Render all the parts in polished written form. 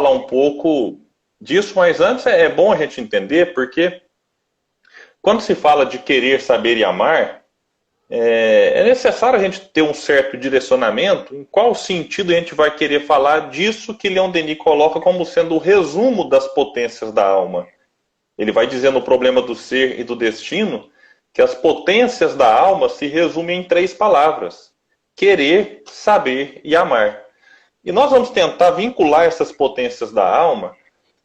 falar um pouco disso, mas antes é bom a gente entender, porque quando se fala de querer, saber e amar, é necessário a gente ter um certo direcionamento em qual sentido a gente vai querer falar disso que Leon Denis coloca como sendo o resumo das potências da alma. Ele vai dizer no Problema do Ser e do Destino que as potências da alma se resumem em 3 palavras: querer, saber e amar. E nós vamos tentar vincular essas potências da alma,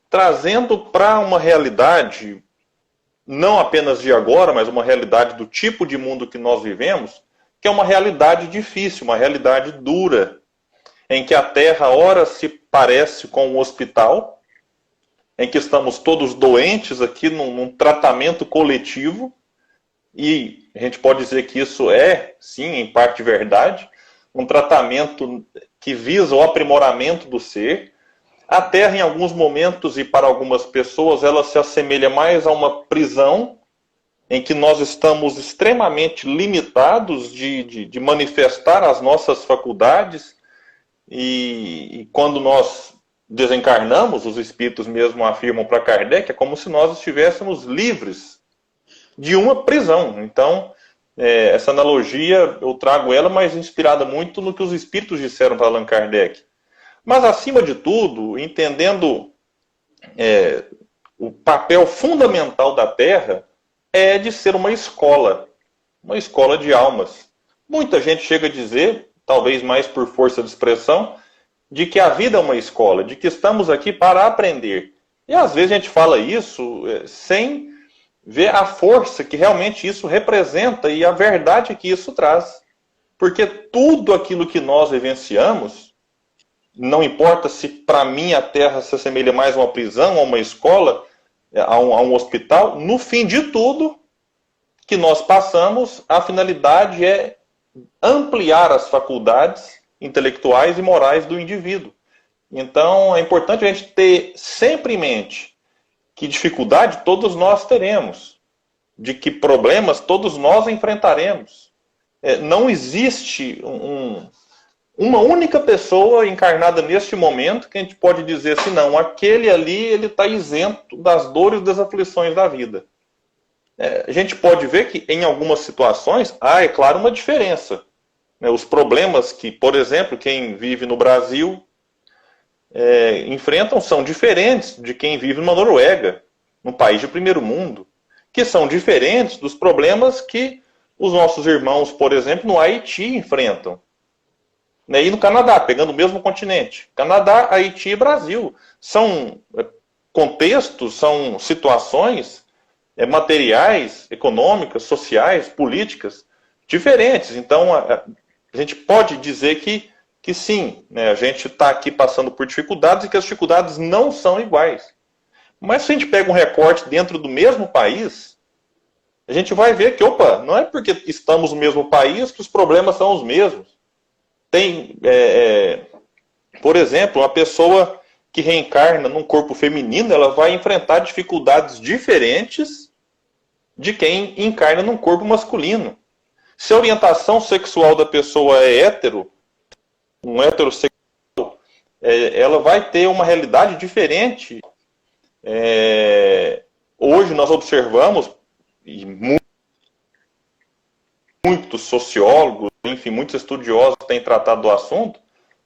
trazendo para uma realidade, não apenas de agora, mas uma realidade do tipo de mundo que nós vivemos, que é uma realidade difícil, uma realidade dura, em que a Terra ora se parece com um hospital, em que estamos todos doentes aqui num tratamento coletivo, e a gente pode dizer que isso é, sim, em parte verdade, um tratamento que visa o aprimoramento do ser. A Terra, em alguns momentos e para algumas pessoas, ela se assemelha mais a uma prisão, em que nós estamos extremamente limitados de manifestar as nossas faculdades, e quando nós desencarnamos, os espíritos mesmo afirmam para Kardec, é como se nós estivéssemos livres de uma prisão. Então, essa analogia, eu trago ela, mas inspirada muito no que os espíritos disseram para Allan Kardec. Mas, acima de tudo, entendendo o papel fundamental da Terra, é de ser uma escola de almas. Muita gente chega a dizer, talvez mais por força de expressão, de que a vida é uma escola, de que estamos aqui para aprender. E às vezes a gente fala isso sem ver a força que realmente isso representa e a verdade que isso traz. Porque tudo aquilo que nós vivenciamos, não importa se para mim a Terra se assemelha mais a uma prisão, a uma escola, a um hospital, no fim de tudo que nós passamos, a finalidade é ampliar as faculdades intelectuais e morais do indivíduo. Então, é importante a gente ter sempre em mente que dificuldade todos nós teremos, de que problemas todos nós enfrentaremos. Não existe uma única pessoa encarnada neste momento que a gente pode dizer assim, não, aquele ali ele está isento das dores e das aflições da vida. A gente pode ver que em algumas situações há, é claro, uma diferença. Os problemas que, por exemplo, quem vive no Brasil enfrentam são diferentes de quem vive numa Noruega, num país de primeiro mundo, que são diferentes dos problemas que os nossos irmãos, por exemplo, no Haiti enfrentam. E no Canadá, pegando o mesmo continente. Canadá, Haiti e Brasil. São contextos, são situações materiais, econômicas, sociais, políticas diferentes. Então, a gente pode dizer que sim, a gente está aqui passando por dificuldades e que as dificuldades não são iguais. Mas se a gente pega um recorte dentro do mesmo país, a gente vai ver que, não é porque estamos no mesmo país que os problemas são os mesmos. Tem, por exemplo, uma pessoa que reencarna num corpo feminino, ela vai enfrentar dificuldades diferentes de quem encarna num corpo masculino. Se a orientação sexual da pessoa é hétero, um heterossexual, ela vai ter uma realidade diferente. Hoje nós observamos, e muitos sociólogos, enfim, muitos estudiosos têm tratado do assunto,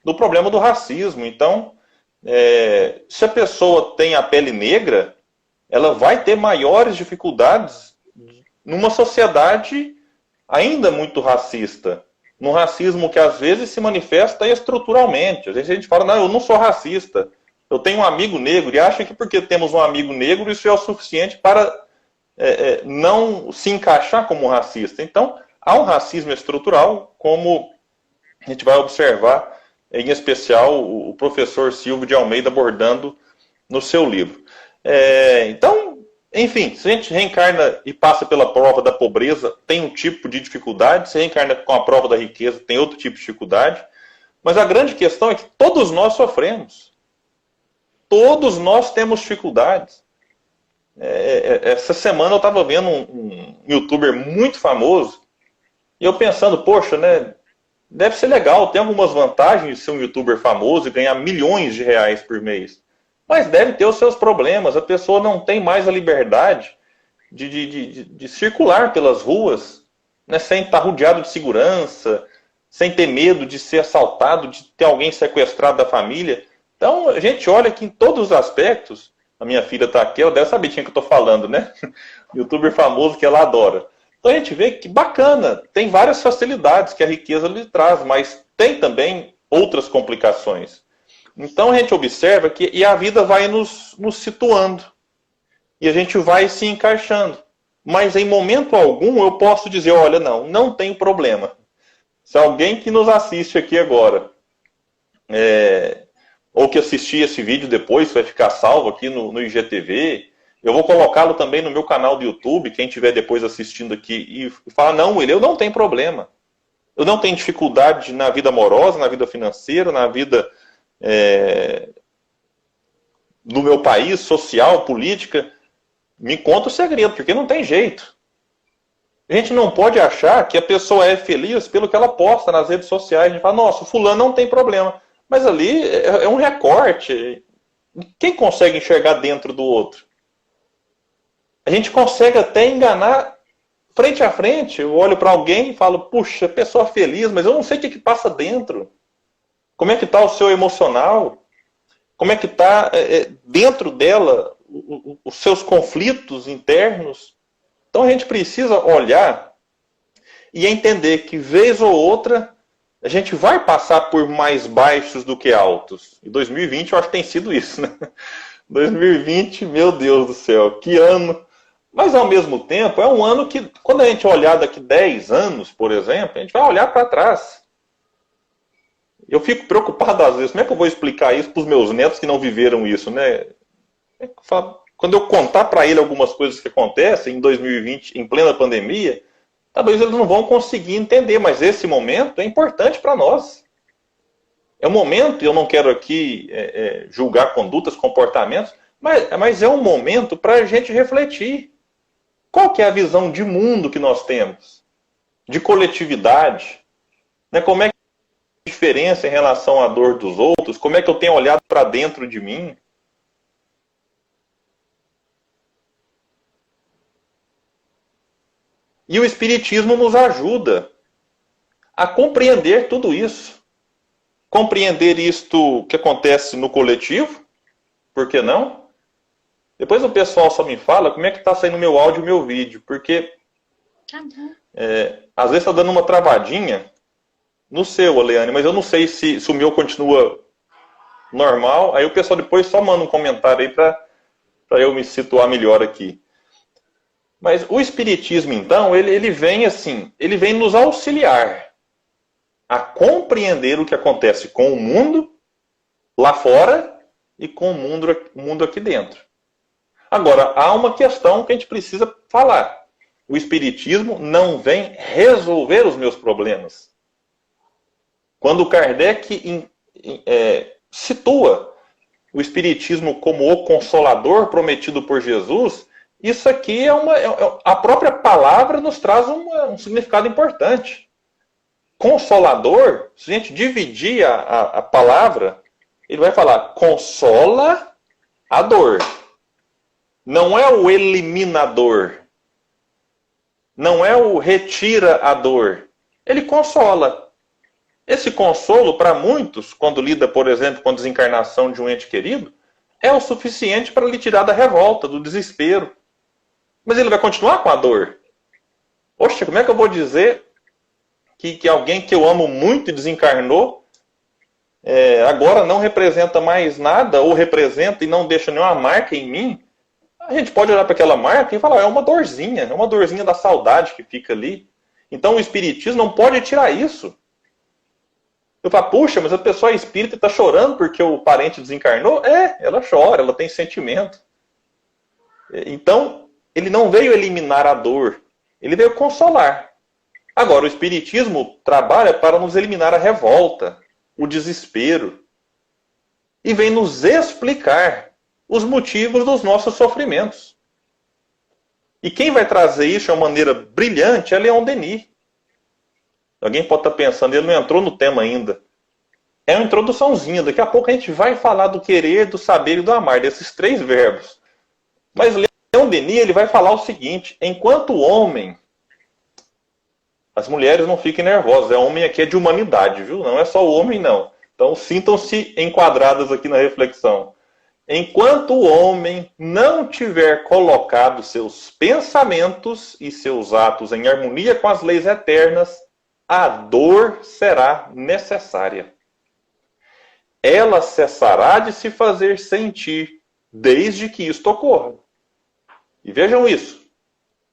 do problema do racismo. Então, se a pessoa tem a pele negra, ela vai ter maiores dificuldades numa sociedade ainda muito racista. Num racismo que às vezes se manifesta estruturalmente. Às vezes a gente fala, não, eu não sou racista, eu tenho um amigo negro, e acha que porque temos um amigo negro, isso é o suficiente para não se encaixar como racista. Então, há um racismo estrutural, como a gente vai observar, em especial, o professor Silvio de Almeida abordando no seu livro. Então, enfim, se a gente reencarna e passa pela prova da pobreza, tem um tipo de dificuldade, se reencarna com a prova da riqueza, tem outro tipo de dificuldade, mas a grande questão é que todos nós sofremos. Todos nós temos dificuldades. Essa semana eu estava vendo um youtuber muito famoso, e eu pensando, poxa, deve ser legal, tem algumas vantagens de ser um youtuber famoso e ganhar milhões de reais por mês. mas deve ter os seus problemas. A pessoa não tem mais a liberdade de circular pelas ruas, né, sem estar rodeado de segurança, sem ter medo de ser assaltado, de ter alguém sequestrado da família. Então, a gente olha que em todos os aspectos, a minha filha está aqui, ela deve saber de quem que eu estou falando, né? Youtuber famoso que ela adora. Então a gente vê que bacana, tem várias facilidades que a riqueza lhe traz, mas tem também outras complicações. Então a gente observa que e a vida vai nos situando. E a gente vai se encaixando. Mas em momento algum eu posso dizer, olha, não tem problema. Se alguém que nos assiste aqui agora, ou que assistir esse vídeo depois, vai ficar salvo aqui no IGTV, eu vou colocá-lo também no meu canal do YouTube, quem estiver depois assistindo aqui, e falar, não, William, eu não tenho problema. Eu não tenho dificuldade na vida amorosa, na vida financeira, na vida no meu país, social, política. Me conta o segredo, porque não tem jeito. A gente não pode achar que a pessoa é feliz pelo que ela posta nas redes sociais. A gente fala, nossa, o fulano não tem problema. Mas ali é um recorte. Quem consegue enxergar dentro do outro? A gente consegue até enganar frente a frente. Eu olho para alguém e falo, puxa, pessoa feliz, mas eu não sei o que passa dentro. Como é que está o seu emocional? Como é que está dentro dela os seus conflitos internos? Então a gente precisa olhar e entender que, vez ou outra, a gente vai passar por mais baixos do que altos. E 2020 eu acho que tem sido isso, né? 2020, meu Deus do céu, que ano. Mas ao mesmo tempo, é um ano que, quando a gente olhar daqui 10 anos, por exemplo, a gente vai olhar para trás. Eu fico preocupado às vezes, como é que eu vou explicar isso para os meus netos que não viveram isso, né? Quando eu contar para ele algumas coisas que acontecem em 2020, em plena pandemia, talvez eles não vão conseguir entender, mas esse momento é importante para nós. É um momento, e eu não quero aqui julgar condutas, comportamentos, mas é um momento para a gente refletir. Qual que é a visão de mundo que nós temos? De coletividade? Né? Como é que é a diferença em relação à dor dos outros? Como é que eu tenho olhado para dentro de mim? E o Espiritismo nos ajuda a compreender tudo isso. Compreender isto que acontece no coletivo, por que não? Depois o pessoal só me fala como é que está saindo o meu áudio e o meu vídeo, porque às vezes está dando uma travadinha no seu, Aleane, mas eu não sei se o meu continua normal. Aí o pessoal depois só manda um comentário aí para eu me situar melhor aqui. Mas o Espiritismo, então, ele vem assim, ele vem nos auxiliar a compreender o que acontece com o mundo lá fora e com o mundo aqui dentro. Agora, há uma questão que a gente precisa falar. O Espiritismo não vem resolver os meus problemas. Quando Kardec situa o Espiritismo como o Consolador prometido por Jesus, isso aqui a própria palavra nos traz um significado importante. Consolador, se a gente dividir a palavra, ele vai falar consola a dor. Não é o eliminador. Não é o retira a dor. Ele consola. Esse consolo, para muitos, quando lida, por exemplo, com a desencarnação de um ente querido, é o suficiente para lhe tirar da revolta, do desespero. Mas ele vai continuar com a dor. Poxa, como é que eu vou dizer que alguém que eu amo muito e desencarnou, agora não representa mais nada, ou representa e não deixa nenhuma marca em mim? A gente pode olhar para aquela marca e falar, é uma dorzinha da saudade que fica ali. Então o Espiritismo não pode tirar isso. Eu falo, puxa, mas a pessoa é espírita e está chorando porque o parente desencarnou? Ela chora, ela tem sentimento. Então, ele não veio eliminar a dor, ele veio consolar. Agora, o Espiritismo trabalha para nos eliminar a revolta, o desespero, e vem nos explicar os motivos dos nossos sofrimentos. E quem vai trazer isso de uma maneira brilhante é Leon Denis. Alguém pode estar pensando, ele não entrou no tema ainda. é uma introduçãozinha. Daqui a pouco a gente vai falar do querer, do saber e do amar, desses três verbos. Mas Leon Denis ele vai falar o seguinte: enquanto o homem, as mulheres não fiquem nervosas, é homem aqui é de humanidade, viu? Não é só o homem, não. Então sintam-se enquadradas aqui na reflexão. Enquanto o homem não tiver colocado seus pensamentos e seus atos em harmonia com as leis eternas, a dor será necessária. Ela cessará de se fazer sentir, desde que isto ocorra. E vejam isso.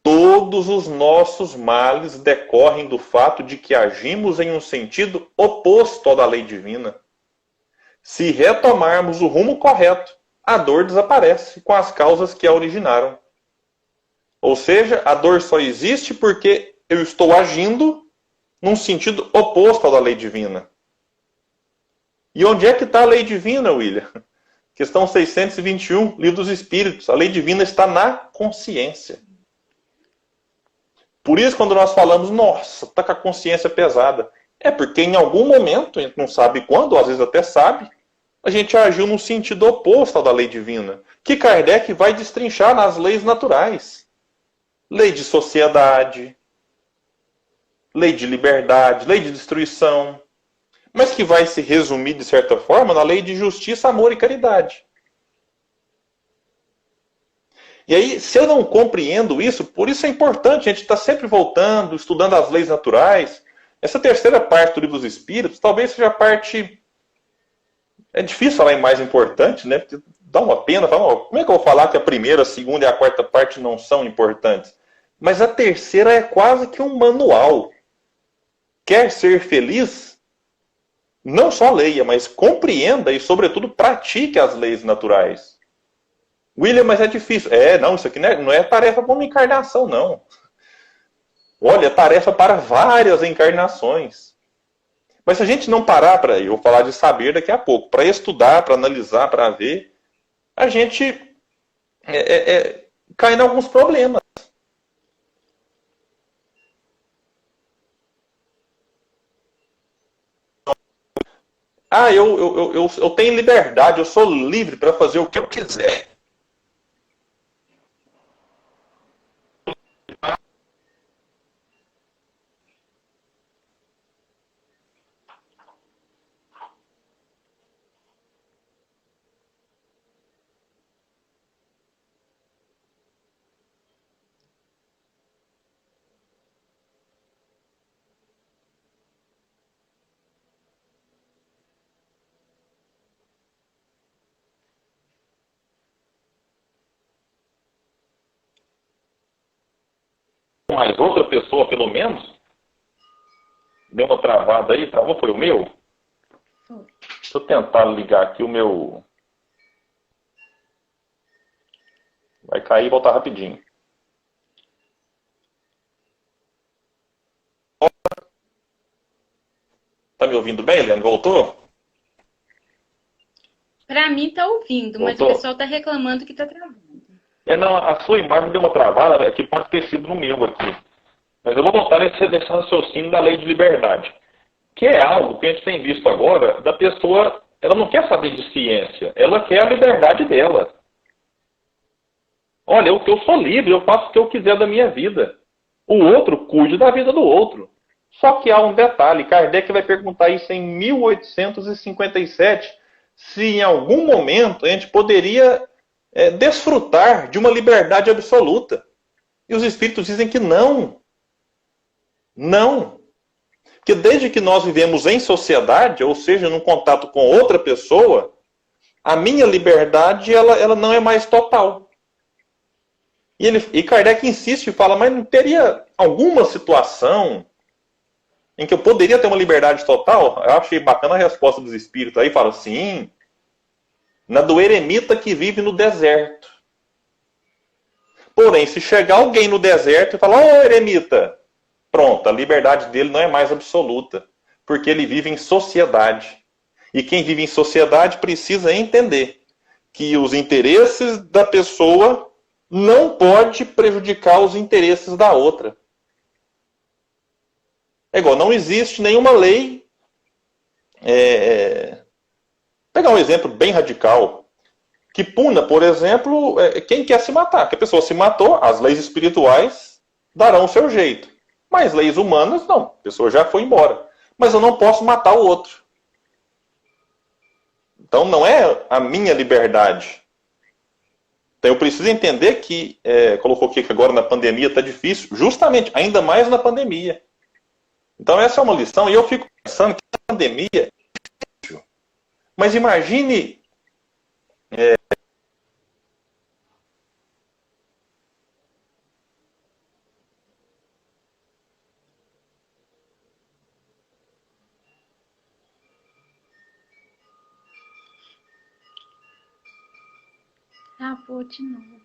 Todos os nossos males decorrem do fato de que agimos em um sentido oposto ao da lei divina. Se retomarmos o rumo correto, a dor desaparece com as causas que a originaram. Ou seja, a dor só existe porque eu estou agindo num sentido oposto ao da lei divina. E onde é que está a lei divina, William? Questão 621, Livro dos Espíritos. A lei divina está na consciência. Por isso, quando nós falamos, nossa, está com a consciência pesada, é porque em algum momento, a gente não sabe quando, ou às vezes até sabe, a gente agiu num sentido oposto ao da lei divina, que Kardec vai destrinchar nas leis naturais. Lei de sociedade, lei de liberdade, lei de destruição, mas que vai se resumir, de certa forma, na lei de justiça, amor e caridade. E aí, se eu não compreendo isso, por isso é importante a gente estar sempre voltando, estudando as leis naturais. Essa terceira parte do Livro dos Espíritos talvez seja a parte... É difícil falar em mais importante, né? Porque dá uma pena. Falar, como é que eu vou falar que a primeira, a segunda e a quarta parte não são importantes? Mas a terceira é quase que um manual. Quer ser feliz? Não só leia, mas compreenda e, sobretudo, pratique as leis naturais. William, mas é difícil. Não, isso aqui não é tarefa para uma encarnação, não. Olha, é tarefa para várias encarnações. Mas se a gente não parar para... Eu vou falar de saber daqui a pouco. Para estudar, para analisar, para ver, a gente cai em alguns problemas. Eu tenho liberdade, eu sou livre para fazer o que eu quiser. Mas outra pessoa, pelo menos, deu uma travada aí, travou, foi o meu? Deixa eu tentar ligar aqui o meu... Vai cair e voltar rapidinho. Tá me ouvindo bem, Eliane? Voltou? Para mim tá ouvindo, mas Voltou? o pessoal tá reclamando que tá travando. Não, a sua imagem deu uma travada, que pode ter sido no meu aqui. Mas eu vou voltar nesse raciocínio da lei de liberdade. Que é algo que a gente tem visto agora, da pessoa, ela não quer saber de ciência, ela quer a liberdade dela. Olha, eu sou livre, eu faço o que eu quiser da minha vida. O outro cuide da vida do outro. Só que há um detalhe, Kardec vai perguntar isso em 1857, se em algum momento a gente poderia desfrutar de uma liberdade absoluta. E os espíritos dizem que não. Não. Porque desde que nós vivemos em sociedade, ou seja, num contato com outra pessoa, a minha liberdade ela não é mais total. E Kardec insiste e fala, mas não teria alguma situação em que eu poderia ter uma liberdade total? Eu achei bacana a resposta dos espíritos. Aí fala, sim, na do eremita que vive no deserto. Porém, se chegar alguém no deserto e falar, ô eremita, pronto, a liberdade dele não é mais absoluta, porque ele vive em sociedade. E quem vive em sociedade precisa entender que os interesses da pessoa não pode prejudicar os interesses da outra. É igual, não existe nenhuma lei pegar um exemplo bem radical, que puna, por exemplo, quem quer se matar. Que a pessoa se matou, as leis espirituais darão o seu jeito. Mas leis humanas, não. A pessoa já foi embora. Mas eu não posso matar o outro. Então não é a minha liberdade. Então eu preciso entender que, colocou aqui que agora na pandemia está difícil, justamente, ainda mais na pandemia. Então essa é uma lição, e eu fico pensando que a pandemia é difícil. Mas imagine... Travou de novo.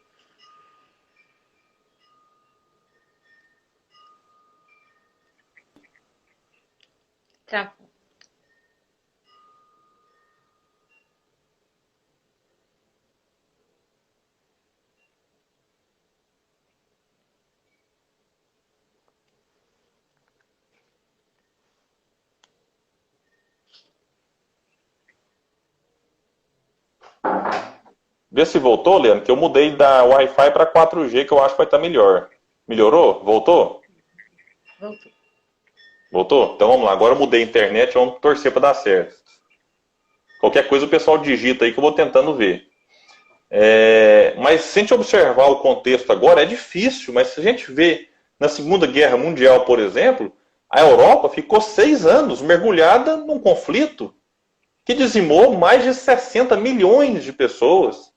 Travou. Vê se voltou, Leandro, que eu mudei da Wi-Fi para 4G, que eu acho que vai estar melhor. Melhorou? Voltou? Voltou. Voltou? Então vamos lá, agora eu mudei a internet, vamos torcer para dar certo. Qualquer coisa o pessoal digita aí que eu vou tentando ver. Mas se a gente observar o contexto agora, é difícil, mas se a gente vê na Segunda Guerra Mundial, por exemplo, a Europa ficou 6 anos mergulhada num conflito que dizimou mais de 60 milhões de pessoas,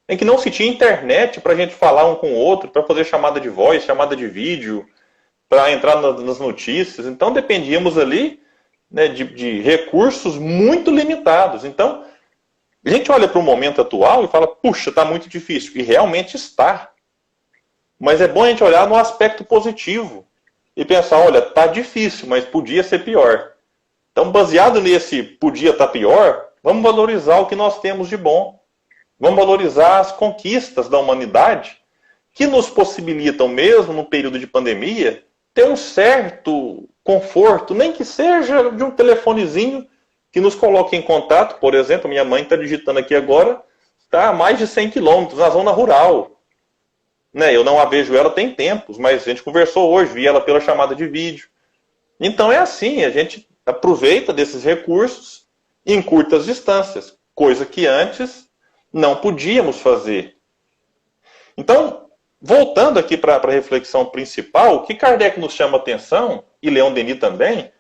em que não se tinha internet para a gente falar um com o outro, para fazer chamada de voz, chamada de vídeo, para entrar nas notícias. Então dependíamos ali, né, de recursos muito limitados. Então, a gente olha para o momento atual e fala, puxa, está muito difícil. E realmente está. Mas é bom a gente olhar no aspecto positivo e pensar, olha, está difícil, mas podia ser pior. Então, baseado nesse podia estar pior, vamos valorizar o que nós temos de bom. Vamos valorizar as conquistas da humanidade que nos possibilitam, mesmo no período de pandemia, ter um certo conforto, nem que seja de um telefonezinho que nos coloque em contato. Por exemplo, minha mãe está digitando aqui agora, está a mais de 100 quilômetros, na zona rural. Né? Eu não a vejo ela tem tempos, mas a gente conversou hoje, vi ela pela chamada de vídeo. Então é assim, a gente aproveita desses recursos em curtas distâncias, coisa que antes não podíamos fazer. Então, voltando aqui para a reflexão principal, o que Kardec nos chama atenção, e Leon Denis também,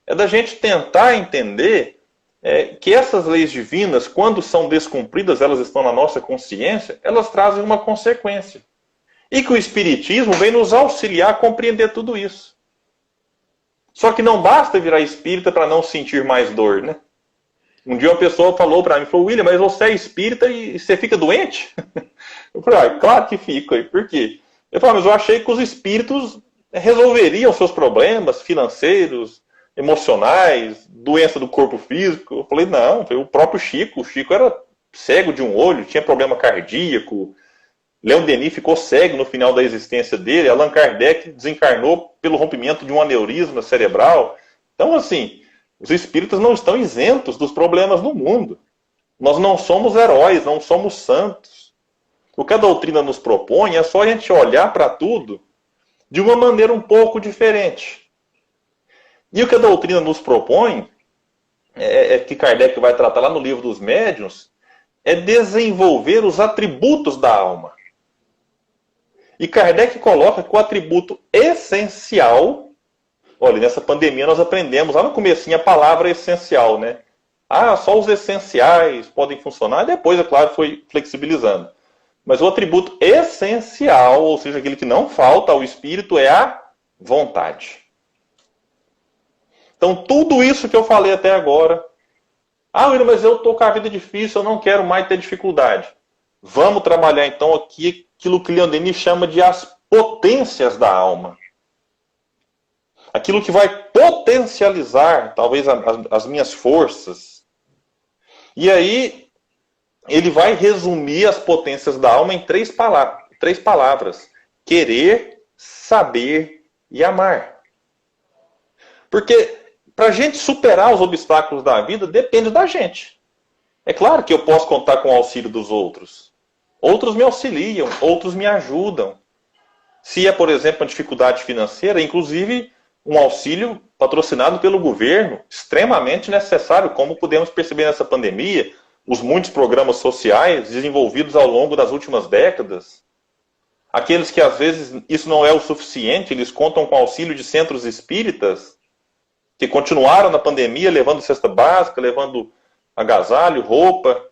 é da gente tentar entender que essas leis divinas, quando são descumpridas, elas estão na nossa consciência, elas trazem uma consequência. E que o Espiritismo vem nos auxiliar a compreender tudo isso. Só que não basta virar espírita para não sentir mais dor, né? Um dia uma pessoa falou para mim, falou, William, mas você é espírita e você fica doente? Eu falei, claro que fico. Por quê? Ele falou, mas eu achei que os espíritos resolveriam seus problemas financeiros, emocionais, doença do corpo físico. Eu falei, não, foi o próprio Chico. O Chico era cego de um olho, tinha problema cardíaco. Leon Denis ficou cego no final da existência dele. Allan Kardec desencarnou pelo rompimento de um aneurisma cerebral. Então, assim, os espíritas não estão isentos dos problemas no mundo. Nós não somos heróis, não somos santos. O que a doutrina nos propõe é só a gente olhar para tudo de uma maneira um pouco diferente. E o que a doutrina nos propõe, que Kardec vai tratar lá no Livro dos Médiuns, é desenvolver os atributos da alma. E Kardec coloca que o atributo essencial, olha, nessa pandemia nós aprendemos lá no comecinho a palavra essencial, né? Só os essenciais podem funcionar, e depois, é claro, foi flexibilizando. Mas o atributo essencial, ou seja, aquele que não falta ao espírito, é a vontade. Então, tudo isso que eu falei até agora, William, mas eu estou com a vida difícil, eu não quero mais ter dificuldade. Vamos trabalhar, então, aqui aquilo que Leon Denis chama de as potências da alma. Aquilo que vai potencializar, talvez, as minhas forças. E aí, ele vai resumir as potências da alma em três palavras. Querer, saber e amar. Porque para a gente superar os obstáculos da vida, depende da gente. É claro que eu posso contar com o auxílio dos outros. Outros me auxiliam, outros me ajudam. Se é, por exemplo, uma dificuldade financeira, inclusive um auxílio patrocinado pelo governo, extremamente necessário, como podemos perceber nessa pandemia, os muitos programas sociais desenvolvidos ao longo das últimas décadas. Aqueles que, às vezes, isso não é o suficiente, eles contam com o auxílio de centros espíritas, que continuaram na pandemia levando cesta básica, levando agasalho, roupa.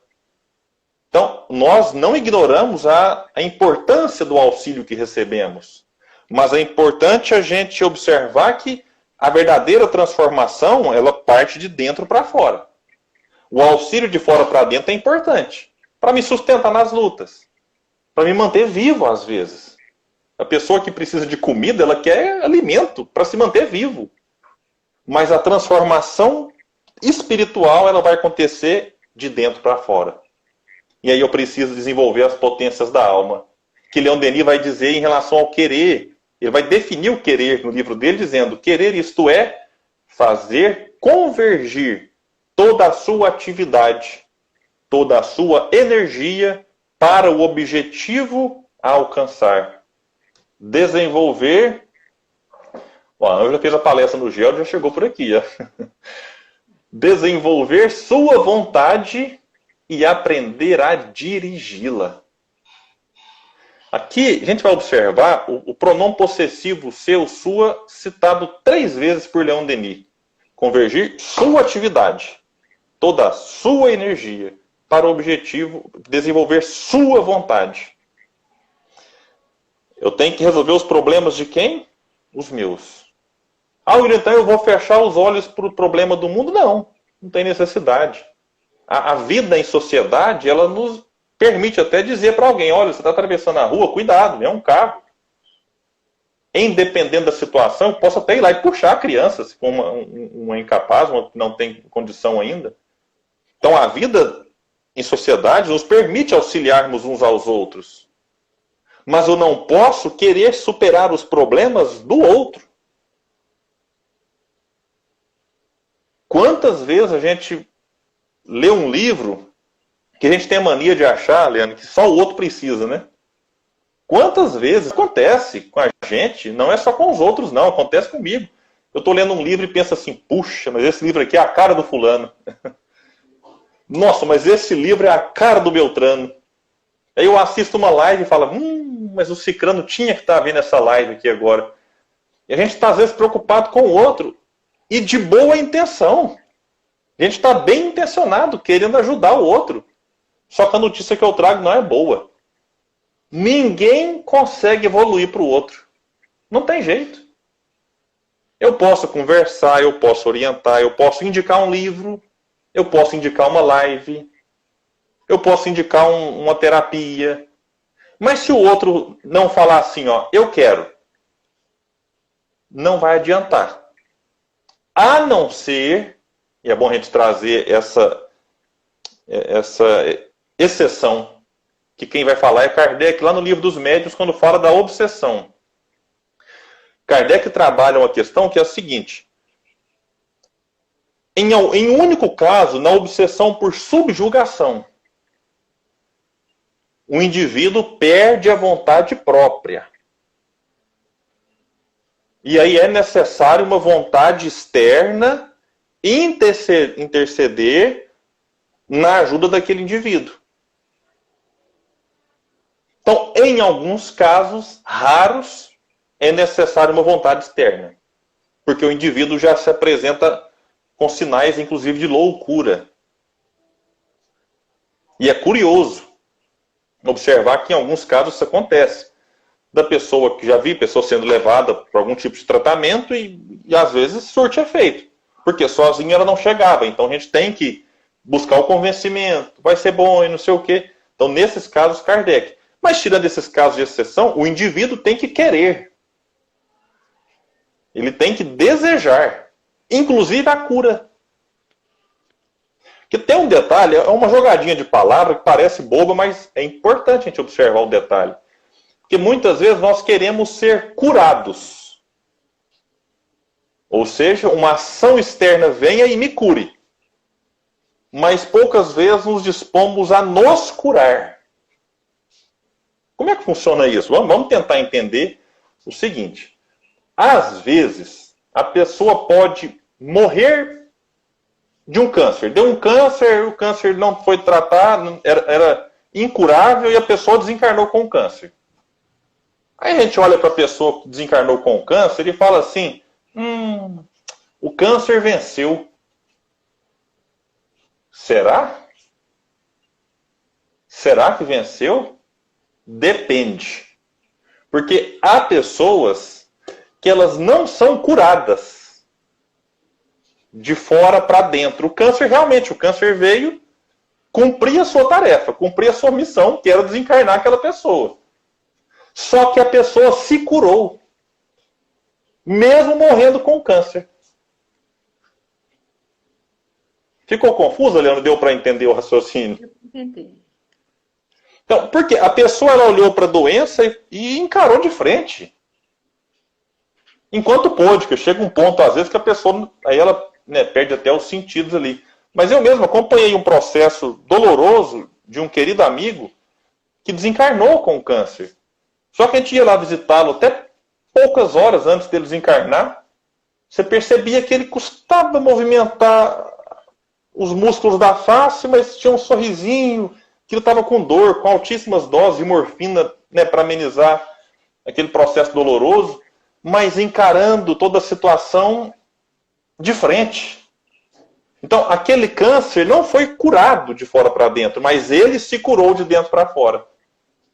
Então, nós não ignoramos a importância do auxílio que recebemos, mas é importante a gente observar que a verdadeira transformação, ela parte de dentro para fora. O auxílio de fora para dentro é importante, para me sustentar nas lutas, para me manter vivo às vezes. A pessoa que precisa de comida, ela quer alimento para se manter vivo. Mas a transformação espiritual, ela vai acontecer de dentro para fora. E aí eu preciso desenvolver as potências da alma. Que Leon Denis vai dizer em relação ao querer. Ele vai definir o querer no livro dele, dizendo: querer, isto é, fazer convergir toda a sua atividade, toda a sua energia para o objetivo a alcançar. Desenvolver... Ó, a Ângela fez a palestra no GEL, já chegou por aqui. Ó. Desenvolver sua vontade e aprender a dirigi-la. Aqui a gente vai observar o pronome possessivo seu, sua, citado 3 vezes por Leon Denis. Convergir sua atividade, toda a sua energia, para o objetivo de desenvolver sua vontade. Eu tenho que resolver os problemas de quem? Os meus. Ah, William, então eu vou fechar os olhos para o problema do mundo? Não, não tem necessidade. A vida em sociedade, ela nos permite até dizer para alguém: olha, você está atravessando a rua, cuidado, é um carro. Independente da situação, eu posso até ir lá e puxar a criança, se for uma incapaz, uma que não tem condição ainda. Então a vida em sociedade nos permite auxiliarmos uns aos outros. Mas eu não posso querer superar os problemas do outro. Quantas vezes a gente lê um livro que a gente tem a mania de achar, Leandro, que só o outro precisa, né? Quantas vezes acontece com a gente, não é só com os outros, não, acontece comigo. Eu estou lendo um livro e penso assim: puxa, mas esse livro aqui é a cara do fulano. Nossa, mas esse livro é a cara do Beltrano. Aí eu assisto uma live e falo: mas o Cicrano tinha que estar vendo essa live aqui agora. E a gente está às vezes preocupado com o outro, e de boa intenção. A gente está bem intencionado, querendo ajudar o outro. Só que a notícia que eu trago não é boa. Ninguém consegue evoluir para o outro. Não tem jeito. Eu posso conversar, eu posso orientar, eu posso indicar um livro, eu posso indicar uma live, eu posso indicar uma terapia. Mas se o outro não falar assim, ó, eu quero, não vai adiantar. A não ser, e é bom a gente trazer essa exceção, que quem vai falar é Kardec, lá no Livro dos Médiuns, quando fala da obsessão. Kardec trabalha uma questão que é a seguinte: em um único caso, na obsessão por subjugação, o indivíduo perde a vontade própria. E aí é necessário uma vontade externa interceder na ajuda daquele indivíduo. Então, em alguns casos raros, é necessário uma vontade externa, porque o indivíduo já se apresenta com sinais, inclusive, de loucura. E é curioso observar que em alguns casos isso acontece. Da pessoa que já vi, pessoa sendo levada para algum tipo de tratamento e às vezes surte efeito, porque sozinha ela não chegava. Então a gente tem que buscar o convencimento, vai ser bom e não sei o quê. Então nesses casos, Kardec. Mas tirando esses casos de exceção, o indivíduo tem que querer. Ele tem que desejar, inclusive a cura. Que tem um detalhe, é uma jogadinha de palavra que parece boba, mas é importante a gente observar o detalhe. Porque muitas vezes nós queremos ser curados. Ou seja, uma ação externa venha e me cure. Mas poucas vezes nos dispomos a nos curar. Como é que funciona isso? Vamos tentar entender o seguinte. Às vezes, a pessoa pode morrer de um câncer. Deu um câncer, o câncer não foi tratado, era incurável e a pessoa desencarnou com o câncer. Aí a gente olha para a pessoa que desencarnou com o câncer e fala assim, o câncer venceu. Será? Será que venceu? Depende. Porque há pessoas que elas não são curadas de fora para dentro. O câncer veio cumprir a sua tarefa, cumprir a sua missão, que era desencarnar aquela pessoa. Só que a pessoa se curou, mesmo morrendo com câncer. Ficou confuso, Leandro? Deu para entender o raciocínio? Entendi. Então, porque a pessoa ela olhou para a doença e encarou de frente. Enquanto pôde, que chega um ponto, às vezes, que a pessoa aí ela perde até os sentidos ali. Mas eu mesmo acompanhei um processo doloroso de um querido amigo que desencarnou com o câncer. Só que a gente ia lá visitá-lo até poucas horas antes dele desencarnar. Você percebia que ele custava movimentar os músculos da face, mas tinha um sorrisinho, que ele estava com dor, com altíssimas doses de morfina para amenizar aquele processo doloroso, mas encarando toda a situação de frente. Então, aquele câncer não foi curado de fora para dentro, mas ele se curou de dentro para fora.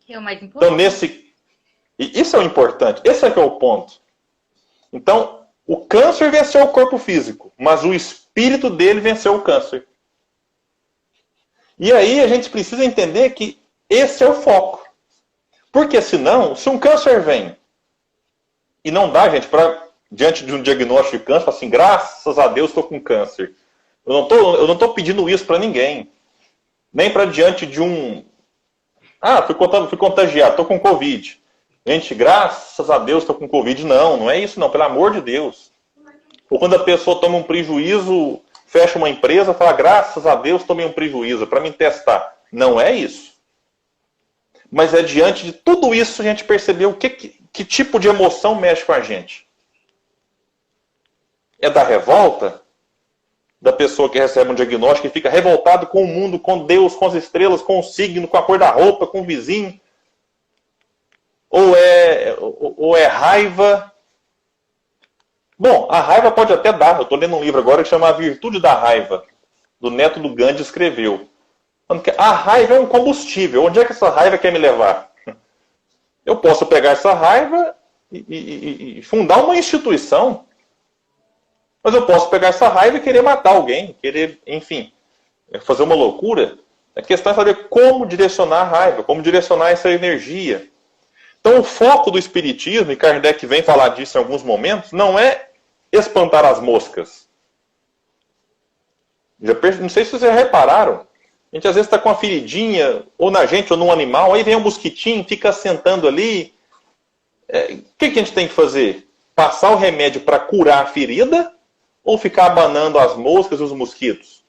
É o mais importante. Então, isso é o importante, esse é que é o ponto. Então, o câncer venceu o corpo físico, mas o espírito dele venceu o câncer. E aí a gente precisa entender que esse é o foco. Porque senão, se um câncer vem e não dá, gente, para diante de um diagnóstico de câncer, falar assim, graças a Deus estou com câncer. Eu não estou pedindo isso para ninguém. Nem para diante de um... fui contagiado, estou com Covid. Gente, graças a Deus estou com Covid. Não é isso não, pelo amor de Deus. Ou quando a pessoa toma um prejuízo, fecha uma empresa, fala, graças a Deus tomei um prejuízo, para me testar. Não é isso. Mas é diante de tudo isso a gente percebeu que tipo de emoção mexe com a gente. É da revolta? Da pessoa que recebe um diagnóstico e fica revoltado com o mundo, com Deus, com as estrelas, com o signo, com a cor da roupa, com o vizinho? Ou é raiva? Bom, a raiva pode até dar. Eu estou lendo um livro agora que chama A Virtude da Raiva, do neto do Gandhi escreveu. A raiva é um combustível. Onde é que essa raiva quer me levar? Eu posso pegar essa raiva e fundar uma instituição. Mas eu posso pegar essa raiva e querer matar alguém, querer, enfim, fazer uma loucura. A questão é saber como direcionar a raiva, como direcionar essa energia. Então o foco do Espiritismo, e Kardec vem falar disso em alguns momentos, não é espantar as moscas. Não sei se vocês já repararam, a gente às vezes está com uma feridinha, ou na gente, ou num animal, aí vem um mosquitinho, fica sentando ali. O que a gente tem que fazer? Passar o remédio para curar a ferida, ou ficar abanando as moscas e os mosquitos?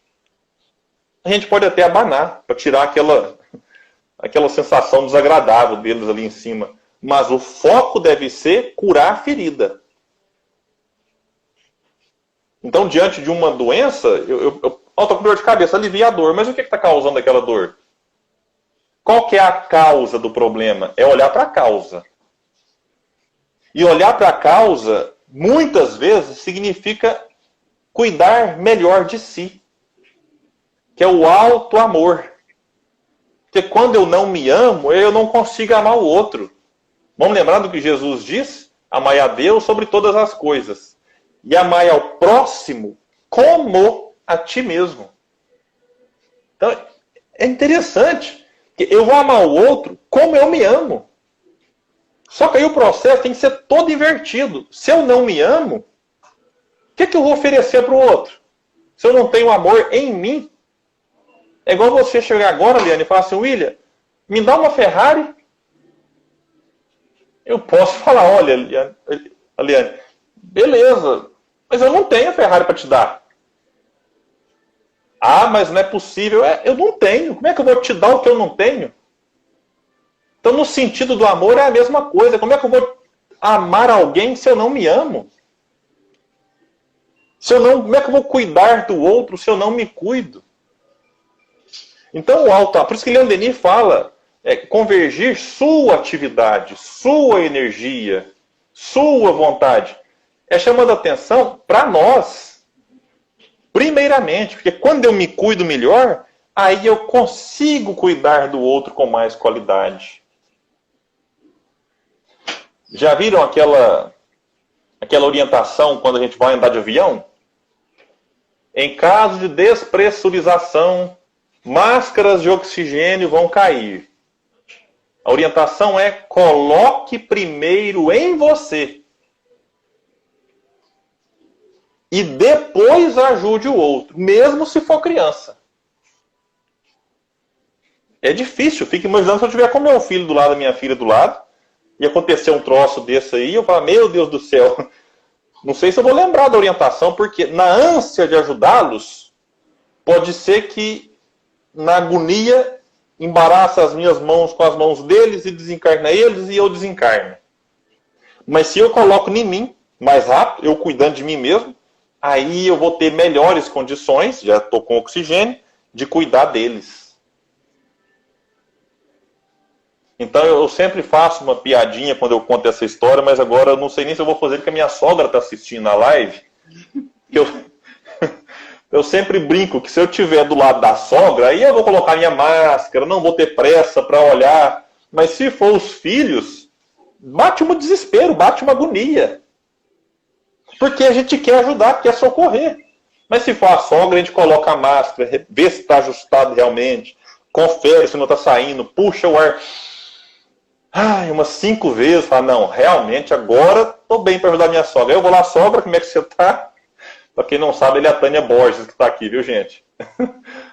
A gente pode até abanar, para tirar aquela sensação desagradável deles ali em cima. Mas o foco deve ser curar a ferida. Então, diante de uma doença, eu estou com dor de cabeça, alivia a dor. Mas o que está causando aquela dor? Qual que é a causa do problema? É olhar para a causa. E olhar para a causa, muitas vezes, significa cuidar melhor de si. Que é o auto-amor. Porque quando eu não me amo, eu não consigo amar o outro. Vamos lembrar do que Jesus diz? Amai a Deus sobre todas as coisas. E amai ao próximo como a ti mesmo. Então, é interessante. Que eu vou amar o outro como eu me amo. Só que aí o processo tem que ser todo invertido. Se eu não me amo, o que eu vou oferecer para o outro? Se eu não tenho amor em mim? É igual você chegar agora, Liane, e falar assim, William, me dá uma Ferrari. Eu posso falar, olha, Liane, beleza, Mas eu não tenho a Ferrari para te dar. Ah, mas não é possível. Eu não tenho. Como é que eu vou te dar o que eu não tenho? Então, no sentido do amor, é a mesma coisa. Como é que eu vou amar alguém se eu não me amo? Como é que eu vou cuidar do outro se eu não me cuido? Então, por isso que Leon Denis fala, convergir sua atividade, sua energia, sua vontade. É chamando a atenção para nós, primeiramente, porque quando eu me cuido melhor, aí eu consigo cuidar do outro com mais qualidade. Já viram aquela orientação quando a gente vai andar de avião? Em caso de despressurização, máscaras de oxigênio vão cair. A orientação é: coloque primeiro em você. E depois ajude o outro, mesmo se for criança. É difícil, fico imaginando se eu estiver com meu filho do lado, minha filha do lado, e acontecer um troço desse aí, eu falo, meu Deus do céu, não sei se eu vou lembrar da orientação, porque na ânsia de ajudá-los, pode ser que na agonia embaraça as minhas mãos com as mãos deles e desencarna eles e eu desencarno. Mas se eu coloco em mim, mais rápido, eu cuidando de mim mesmo, aí eu vou ter melhores condições, já estou com oxigênio, de cuidar deles. Então eu sempre faço uma piadinha quando eu conto essa história, mas agora eu não sei nem se eu vou fazer, porque a minha sogra está assistindo a live. Eu sempre brinco que se eu estiver do lado da sogra, aí eu vou colocar minha máscara, não vou ter pressa para olhar. Mas se for os filhos, bate um desespero, bate uma agonia. Porque a gente quer ajudar, quer socorrer. Mas se for a sogra, a gente coloca a máscara, vê se está ajustado realmente, confere se não está saindo, puxa o ar umas 5 vezes, fala, não, realmente agora estou bem para ajudar minha sogra. Eu vou lá, sogra, como é que você está? Para quem não sabe, ele é a Tânia Borges que está aqui, viu, gente?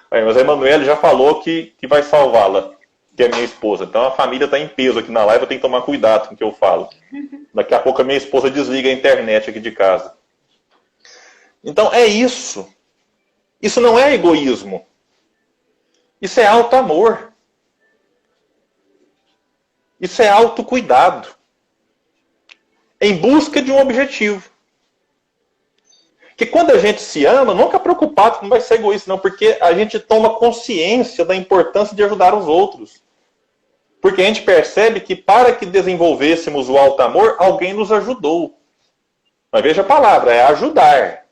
Mas a Emanuele já falou que vai salvá-la, que é minha esposa. Então a família está em peso aqui na live, eu tenho que tomar cuidado com o que eu falo. Daqui a pouco a minha esposa desliga a internet aqui de casa. Então é isso. Isso não é egoísmo. Isso é auto-amor. Isso é autocuidado. Em busca de um objetivo. Que quando a gente se ama, nunca é preocupado que não vai ser egoísta, não, porque a gente toma consciência da importância de ajudar os outros. Porque a gente percebe que para que desenvolvêssemos o alto amor, alguém nos ajudou. Mas veja a palavra, é ajudar.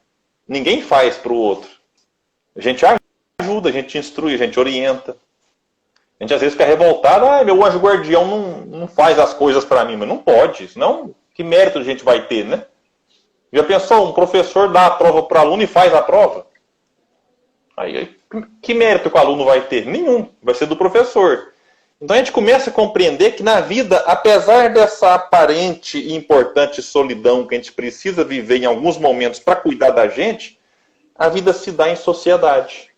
Ninguém faz para o outro. A gente ajuda, a gente instrui, a gente orienta. A gente às vezes fica revoltado, meu anjo guardião não faz as coisas para mim, mas não pode, senão que mérito a gente vai ter, né? Já pensou, um professor dá a prova para o aluno e faz a prova? Aí, que mérito que o aluno vai ter? Nenhum, vai ser do professor. Então a gente começa a compreender que na vida, apesar dessa aparente e importante solidão que a gente precisa viver em alguns momentos para cuidar da gente, a vida se dá em sociedade.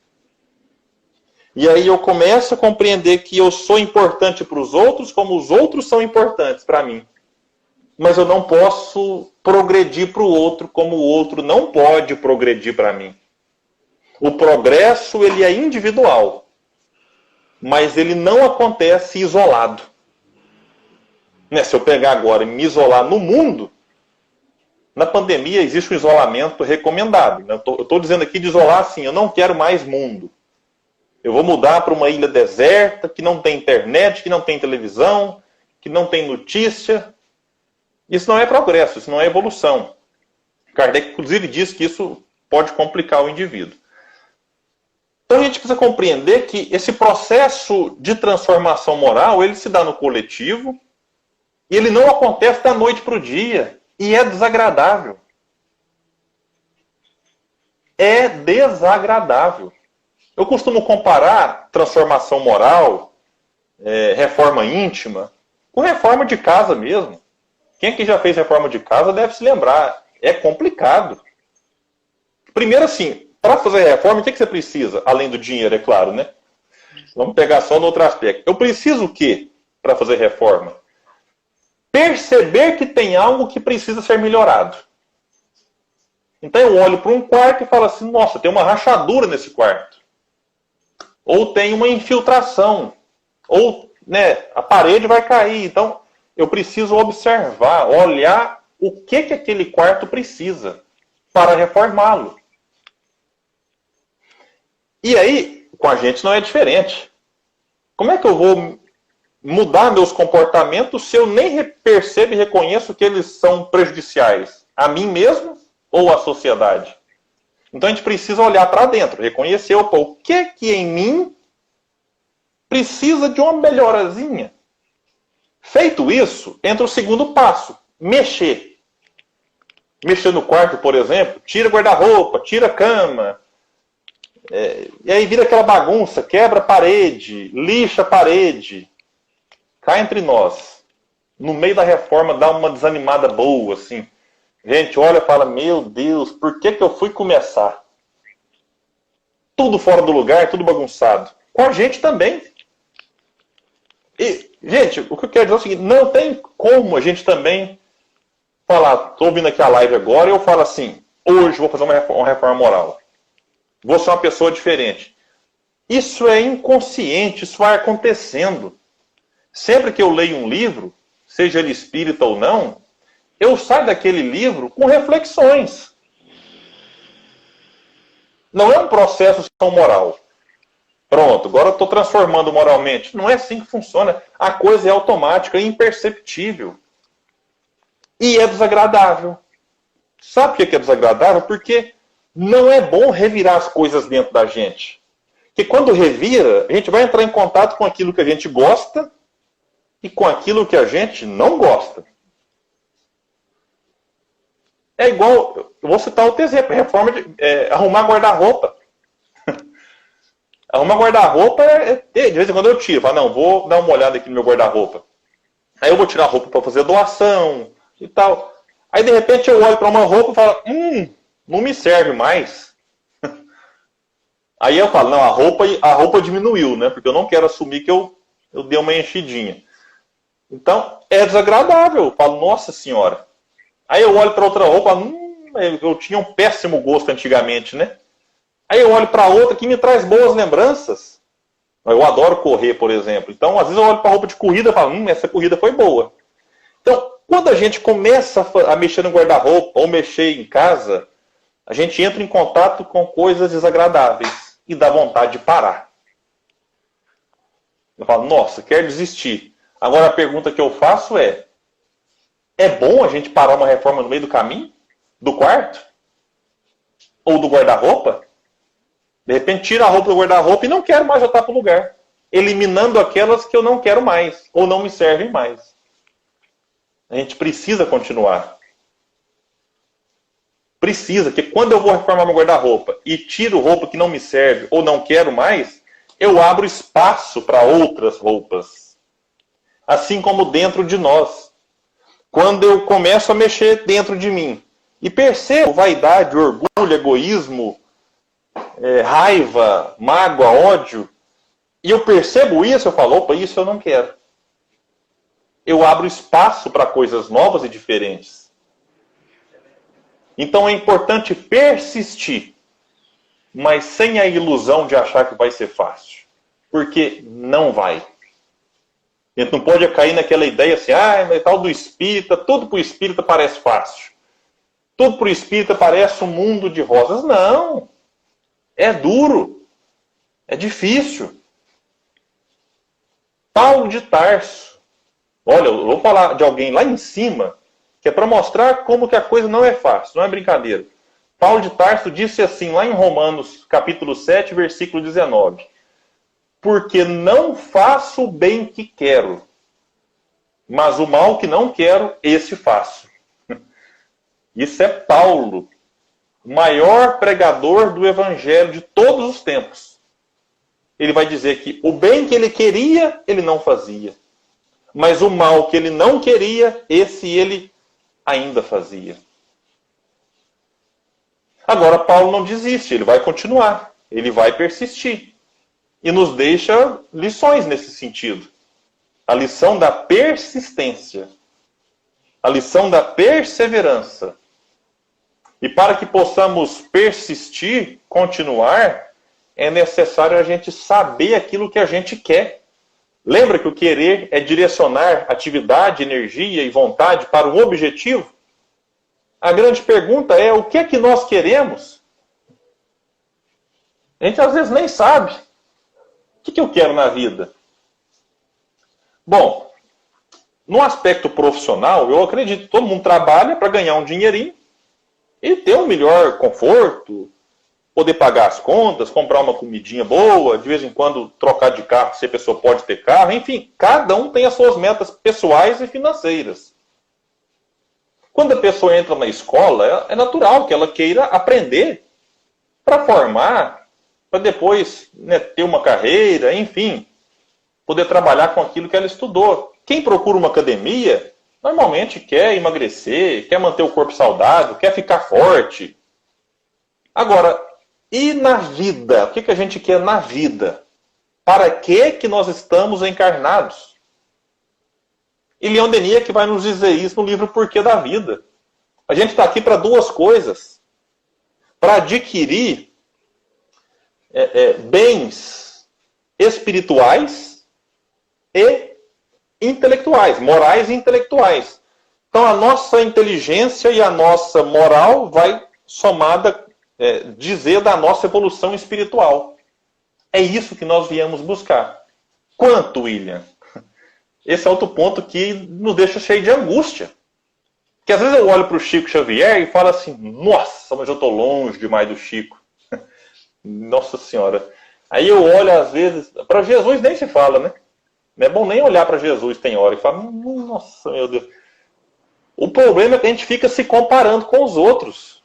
E aí eu começo a compreender que eu sou importante para os outros como os outros são importantes para mim. Mas eu não posso progredir para o outro como o outro não pode progredir para mim. O progresso, ele é individual, mas ele não acontece isolado. Se eu pegar agora e me isolar no mundo, na pandemia existe um isolamento recomendado. Eu estou dizendo aqui de isolar assim, eu não quero mais mundo. Eu vou mudar para uma ilha deserta, que não tem internet, que não tem televisão, que não tem notícia. Isso não é progresso, isso não é evolução. Kardec, inclusive, diz que isso pode complicar o indivíduo. Então a gente precisa compreender que esse processo de transformação moral, ele se dá no coletivo, e ele não acontece da noite para o dia, e é desagradável. É desagradável. Eu costumo comparar transformação moral, reforma íntima, com reforma de casa mesmo. Quem aqui já fez reforma de casa deve se lembrar. É complicado. Primeiro assim, para fazer reforma, o que você precisa? Além do dinheiro, é claro, né? Vamos pegar só no outro aspecto. Eu preciso o quê para fazer reforma? Perceber que tem algo que precisa ser melhorado. Então eu olho para um quarto e falo assim, nossa, tem uma rachadura nesse quarto. Ou tem uma infiltração. Ou, né, a parede vai cair. Então eu preciso observar, olhar o que aquele quarto precisa para reformá-lo. E aí, com a gente não é diferente. Como é que eu vou mudar meus comportamentos se eu nem percebo e reconheço que eles são prejudiciais a mim mesmo ou à sociedade? Então a gente precisa olhar para dentro, reconhecer, opa, o que em mim precisa de uma melhorazinha. Feito isso, entra o segundo passo, mexer. Mexer no quarto, por exemplo, tira guarda-roupa, tira a cama, e aí vira aquela bagunça, quebra a parede, lixa a parede. Cá entre nós, no meio da reforma, dá uma desanimada boa, assim. Gente, olha e fala, meu Deus, por que eu fui começar? Tudo fora do lugar, tudo bagunçado. Com a gente também. E, gente, o que eu quero dizer é o seguinte, não tem como a gente também falar, estou ouvindo aqui a live agora, e eu falo assim, hoje vou fazer uma reforma moral. Vou ser uma pessoa diferente. Isso é inconsciente, isso vai acontecendo. Sempre que eu leio um livro, seja ele espírita ou não, eu saio daquele livro com reflexões. Não é um processo de ação moral. Pronto, agora eu estou transformando moralmente. Não é assim que funciona. A coisa é automática, é imperceptível. E é desagradável. Sabe por que é desagradável? Porque não é bom revirar as coisas dentro da gente. Porque quando revira, a gente vai entrar em contato com aquilo que a gente gosta e com aquilo que a gente não gosta. É igual, eu vou citar outro exemplo, reforma de arrumar guarda-roupa. Arrumar guarda-roupa, de vez em quando eu tiro, falo, não, vou dar uma olhada aqui no meu guarda-roupa. Aí eu vou tirar a roupa para fazer doação e tal. Aí de repente eu olho para uma roupa e falo, não me serve mais. Aí eu falo, não, a roupa diminuiu, né? Porque eu não quero assumir que eu dei uma enchidinha. Então, é desagradável. Eu falo, nossa senhora. Aí eu olho para outra roupa, eu tinha um péssimo gosto antigamente, né? Aí eu olho para outra que me traz boas lembranças. Eu adoro correr, por exemplo. Então, às vezes eu olho para a roupa de corrida e falo, essa corrida foi boa. Então, quando a gente começa a mexer no guarda-roupa ou mexer em casa, a gente entra em contato com coisas desagradáveis e dá vontade de parar. Eu falo, nossa, quero desistir. Agora a pergunta que eu faço é bom a gente parar uma reforma no meio do caminho? Do quarto? Ou do guarda-roupa? De repente tira a roupa do guarda-roupa e não quero mais voltar para o lugar. Eliminando aquelas que eu não quero mais, ou não me servem mais. A gente precisa continuar. Precisa, que quando eu vou reformar meu guarda-roupa e tiro roupa que não me serve ou não quero mais, eu abro espaço para outras roupas. Assim como dentro de nós. Quando eu começo a mexer dentro de mim e percebo vaidade, orgulho, egoísmo, raiva, mágoa, ódio, e eu percebo isso, eu falo, opa, isso eu não quero. Eu abro espaço para coisas novas e diferentes. Então é importante persistir, mas sem a ilusão de achar que vai ser fácil. Porque não vai. A gente não pode cair naquela ideia assim, mas tal do espírita, tudo para o espírita parece fácil. Tudo para o espírita parece um mundo de rosas. Não. É duro. É difícil. Paulo de Tarso. Olha, eu vou falar de alguém lá em cima, que é para mostrar como que a coisa não é fácil, não é brincadeira. Paulo de Tarso disse assim, lá em Romanos, capítulo 7, versículo 19. Porque não faço o bem que quero, mas o mal que não quero, esse faço. Isso é Paulo, o maior pregador do evangelho de todos os tempos. Ele vai dizer que o bem que ele queria, ele não fazia. Mas o mal que ele não queria, esse ele ainda fazia. Agora Paulo não desiste, ele vai continuar, ele vai persistir. E nos deixa lições nesse sentido. A lição da persistência. A lição da perseverança. E para que possamos persistir, continuar, é necessário a gente saber aquilo que a gente quer. Lembra que o querer é direcionar atividade, energia e vontade para um objetivo? A grande pergunta é: o que é que nós queremos? A gente às vezes nem sabe. O que eu quero na vida? Bom, no aspecto profissional, eu acredito que todo mundo trabalha para ganhar um dinheirinho e ter um melhor conforto, poder pagar as contas, comprar uma comidinha boa, de vez em quando trocar de carro, se a pessoa pode ter carro, enfim, cada um tem as suas metas pessoais e financeiras. Quando a pessoa entra na escola, é natural que ela queira aprender para formar, para depois, né, ter uma carreira, enfim, poder trabalhar com aquilo que ela estudou. Quem procura uma academia, normalmente quer emagrecer, quer manter o corpo saudável, quer ficar forte. Agora, e na vida? O que a gente quer na vida? Para que nós estamos encarnados? E Leon Denis é que vai nos dizer isso no livro Porquê da Vida. A gente está aqui para duas coisas. Para adquirir bens espirituais e intelectuais, morais e intelectuais. Então a nossa inteligência e a nossa moral vai somada dizer da nossa evolução espiritual. É isso que nós viemos buscar. Quanto, William? Esse é outro ponto que nos deixa cheio de angústia. Porque às vezes eu olho para o Chico Xavier e falo assim: nossa, mas eu estou longe demais do Chico. Nossa Senhora. Aí eu olho às vezes... Para Jesus nem se fala, né? Não é bom nem olhar para Jesus tem hora e falar: nossa, meu Deus. O problema é que a gente fica se comparando com os outros.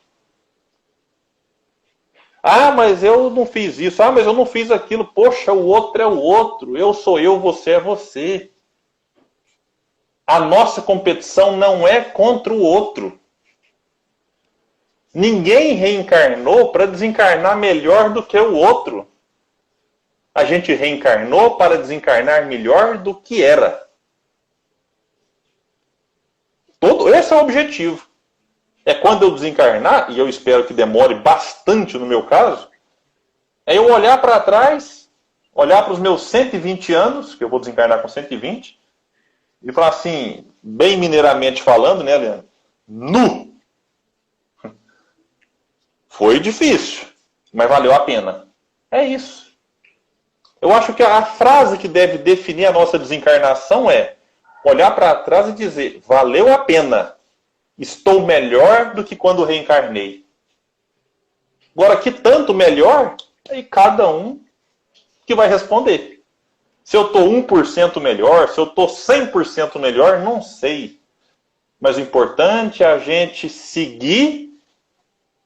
Ah, mas eu não fiz isso. Ah, mas eu não fiz aquilo. Poxa, o outro é o outro. Eu sou eu, você é você. A nossa competição não é contra o outro. Ninguém reencarnou para desencarnar melhor do que o outro. A gente reencarnou para desencarnar melhor do que era. Esse é o objetivo. É quando eu desencarnar, e eu espero que demore bastante no meu caso, é eu olhar para trás, olhar para os meus 120 anos, que eu vou desencarnar com 120, e falar assim, bem mineiramente falando, né, Leandro? Nu! Foi difícil, mas valeu a pena. É isso. Eu acho que a frase que deve definir a nossa desencarnação é olhar para trás e dizer: valeu a pena. Estou melhor do que quando reencarnei. Agora, que tanto melhor, aí cada um que vai responder. Se eu estou 1% melhor, se eu estou 100% melhor, não sei. Mas o importante é a gente seguir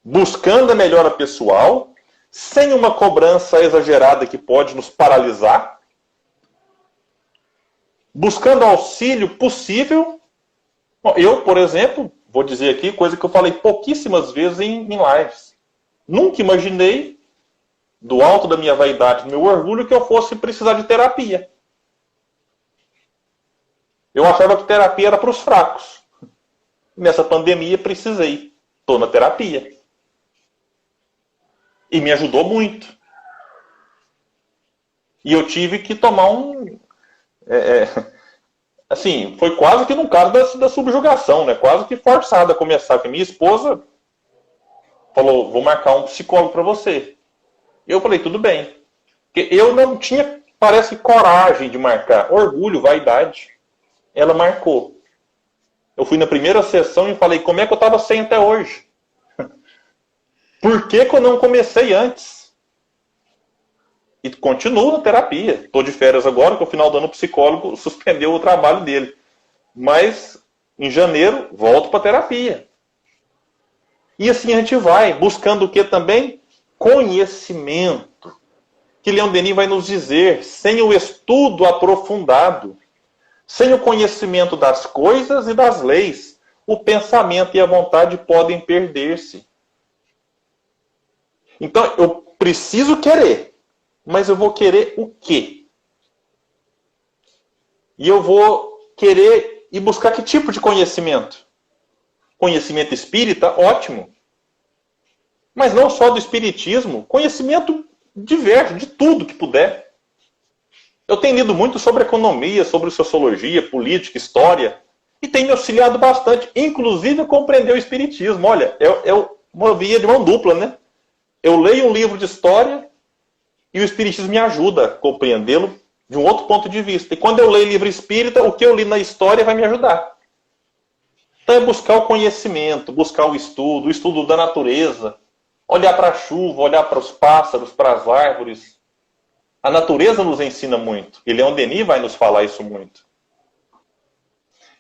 buscando a melhora pessoal, sem uma cobrança exagerada que pode nos paralisar, buscando auxílio possível. Eu, por exemplo, vou dizer aqui coisa que eu falei pouquíssimas vezes em lives. Nunca imaginei, do alto da minha vaidade, do meu orgulho, que eu fosse precisar de terapia. Eu achava que terapia era para os fracos. Nessa pandemia precisei. Estou na terapia. E me ajudou muito. E eu tive que tomar assim, foi quase que no caso da subjugação, né? Quase que forçado a começar. Porque minha esposa falou: vou marcar um psicólogo para você. Eu falei: tudo bem. Porque eu não tinha, parece, coragem de marcar. Orgulho, vaidade. Ela marcou. Eu fui na primeira sessão e falei: como é que eu estava sem até hoje? Por que eu não comecei antes? E continuo na terapia. Estou de férias agora, que no final do ano o psicólogo suspendeu o trabalho dele. Mas, em janeiro, volto para a terapia. E assim a gente vai, buscando o que também? Conhecimento. Que Leon Denis vai nos dizer: sem o estudo aprofundado, sem o conhecimento das coisas e das leis, o pensamento e a vontade podem perder-se. Então, eu preciso querer, mas eu vou querer o quê? E eu vou querer e buscar que tipo de conhecimento? Conhecimento espírita, ótimo. Mas não só do espiritismo, conhecimento diverso, de tudo que puder. Eu tenho lido muito sobre economia, sobre sociologia, política, história, e tem me auxiliado bastante, inclusive a compreender o espiritismo. Olha, é uma via de mão dupla, né? Eu leio um livro de história e o espiritismo me ajuda a compreendê-lo de um outro ponto de vista. E quando eu leio livro espírita, o que eu li na história vai me ajudar. Então é buscar o conhecimento, buscar o estudo da natureza, olhar para a chuva, olhar para os pássaros, para as árvores. A natureza nos ensina muito. E Leon Denis vai nos falar isso muito.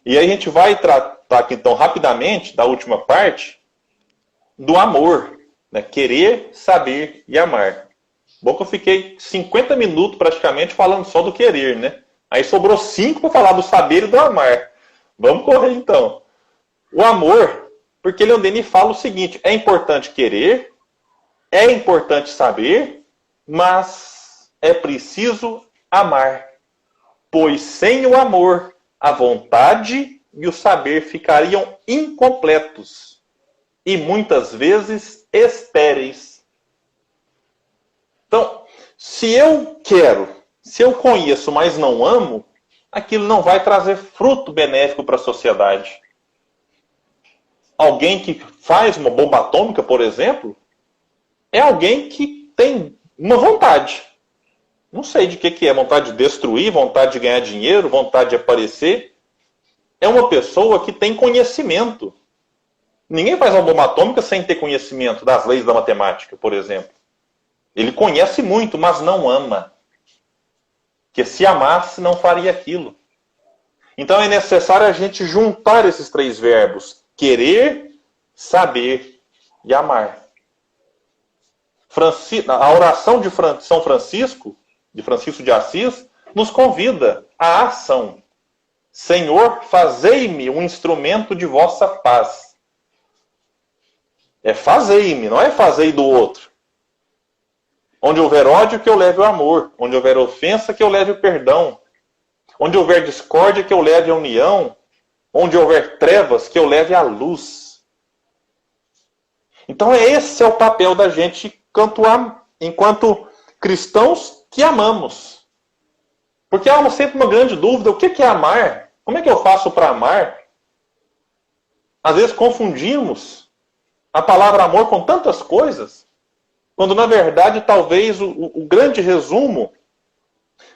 E aí a gente vai tratar aqui, então, rapidamente, da última parte, do amor. Né? Querer, saber e amar. Bom que eu fiquei 50 minutos praticamente falando só do querer, né? Aí sobrou 5 para falar do saber e do amar. Vamos correr então. O amor, porque Leon Denis fala o seguinte, é importante querer, é importante saber, mas é preciso amar. Pois sem o amor, a vontade e o saber ficariam incompletos e muitas vezes estéreis. Então, se eu quero, se eu conheço, mas não amo, aquilo não vai trazer fruto benéfico para a sociedade. Alguém que faz uma bomba atômica, por exemplo, é alguém que tem uma vontade. Não sei de que é. Vontade de destruir, vontade de ganhar dinheiro, vontade de aparecer. É uma pessoa que tem conhecimento. Ninguém faz uma bomba atômica sem ter conhecimento das leis da matemática, por exemplo. Ele conhece muito, mas não ama. Porque se amasse, não faria aquilo. Então é necessário a gente juntar esses 3 verbos. Querer, saber e amar. A oração de São Francisco, de Francisco de Assis, nos convida à ação. Senhor, fazei-me um instrumento de vossa paz. É fazei-me, não é fazei do outro. Onde houver ódio, que eu leve o amor. Onde houver ofensa, que eu leve o perdão. Onde houver discórdia, que eu leve a união. Onde houver trevas, que eu leve a luz. Então esse é o papel da gente enquanto cristãos que amamos. Porque há sempre uma grande dúvida, o que é amar? Como é que eu faço para amar? Às vezes confundimos a palavra amor com tantas coisas, quando na verdade talvez o grande resumo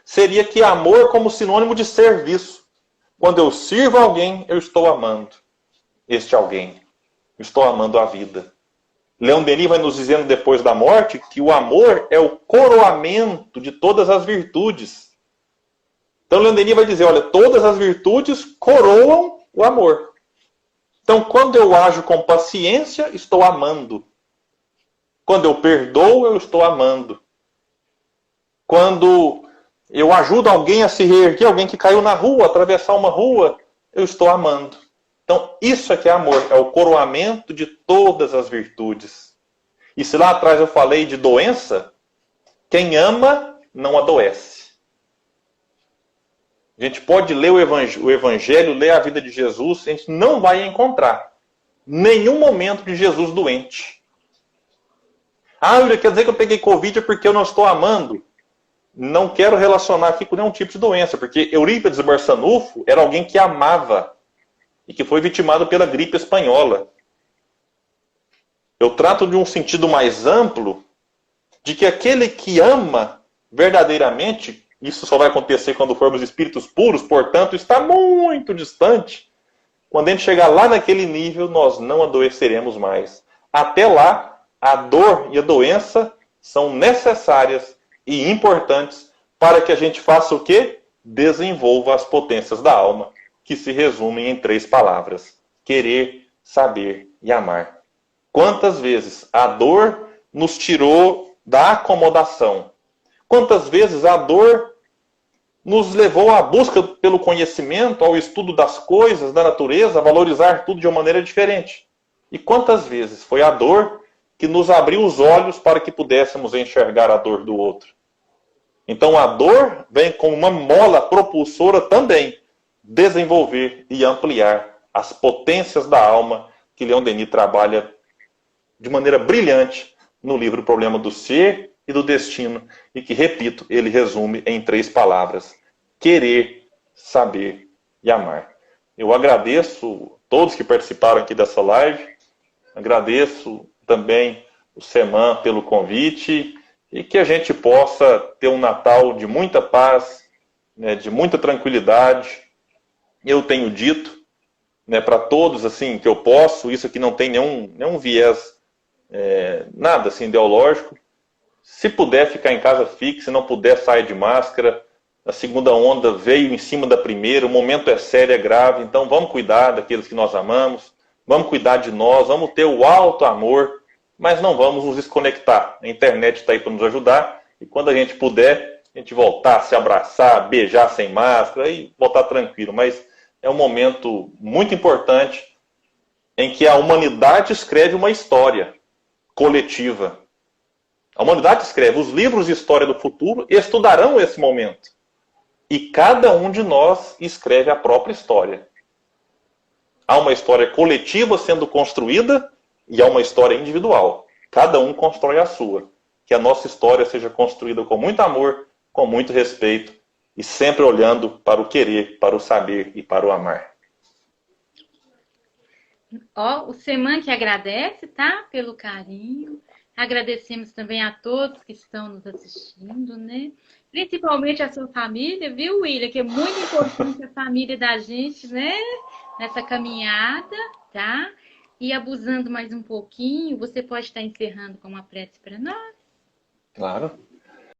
seria que amor como sinônimo de serviço. Quando eu sirvo alguém, eu estou amando este alguém. Eu estou amando a vida. Leon Denis vai nos dizendo depois da morte que o amor é o coroamento de todas as virtudes. Então Leon Denis vai dizer, olha, todas as virtudes coroam o amor. Então quando eu ajo com paciência, estou amando. Quando eu perdoo, eu estou amando. Quando eu ajudo alguém a se reerguer, alguém que caiu na rua, atravessar uma rua, eu estou amando. Então, isso é que é amor, é o coroamento de todas as virtudes. E se lá atrás eu falei de doença, quem ama não adoece. A gente pode ler o Evangelho, ler a vida de Jesus, a gente não vai encontrar nenhum momento de Jesus doente. Ah, quer dizer que eu peguei Covid porque eu não estou amando? Não quero relacionar aqui com nenhum tipo de doença, porque Eurípides Barçanufo era alguém que amava e que foi vitimado pela gripe espanhola. Eu trato de um sentido mais amplo, de que aquele que ama verdadeiramente, isso só vai acontecer quando formos espíritos puros, portanto está muito distante. Quando a gente chegar lá naquele nível, nós não adoeceremos mais. Até lá, a dor e a doença são necessárias e importantes para que a gente faça o quê? Desenvolva as potências da alma, que se resumem em 3 palavras: querer, saber e amar. Quantas vezes a dor nos tirou da acomodação? Quantas vezes a dor nos levou à busca pelo conhecimento, ao estudo das coisas, da natureza, a valorizar tudo de uma maneira diferente? E quantas vezes foi a dor que nos abriu os olhos para que pudéssemos enxergar a dor do outro? Então a dor vem como uma mola propulsora também, desenvolver e ampliar as potências da alma que Leon Denis trabalha de maneira brilhante no livro O Problema do Ser e do Destino, e que, repito, ele resume em 3 palavras: querer, saber e amar. Eu agradeço todos que participaram aqui dessa live, agradeço também o Seman pelo convite, e que a gente possa ter um Natal de muita paz, né, de muita tranquilidade. Eu tenho dito, né, para todos assim que eu posso, isso aqui não tem nenhum viés, nada assim ideológico. Se puder ficar em casa, fique. Se não puder, saia de máscara. A segunda onda veio em cima da primeira, o momento é sério, é grave, então vamos cuidar daqueles que nós amamos, vamos cuidar de nós, vamos ter o alto amor, mas não vamos nos desconectar. A internet está aí para nos ajudar, e quando a gente puder, a gente voltar, se abraçar, beijar sem máscara e voltar tranquilo. Mas é um momento muito importante em que a humanidade escreve uma história coletiva. A humanidade escreve. Os livros de história do futuro estudarão esse momento. E cada um de nós escreve a própria história. Há uma história coletiva sendo construída e há uma história individual. Cada um constrói a sua. Que a nossa história seja construída com muito amor, com muito respeito e sempre olhando para o querer, para o saber e para o amar. O Seman que agradece, tá? Pelo carinho. Agradecemos também a todos que estão nos assistindo, né? Principalmente a sua família, viu, William? Que é muito importante a família da gente, né? Nessa caminhada, tá? E abusando mais um pouquinho, você pode estar encerrando com uma prece para nós? Claro.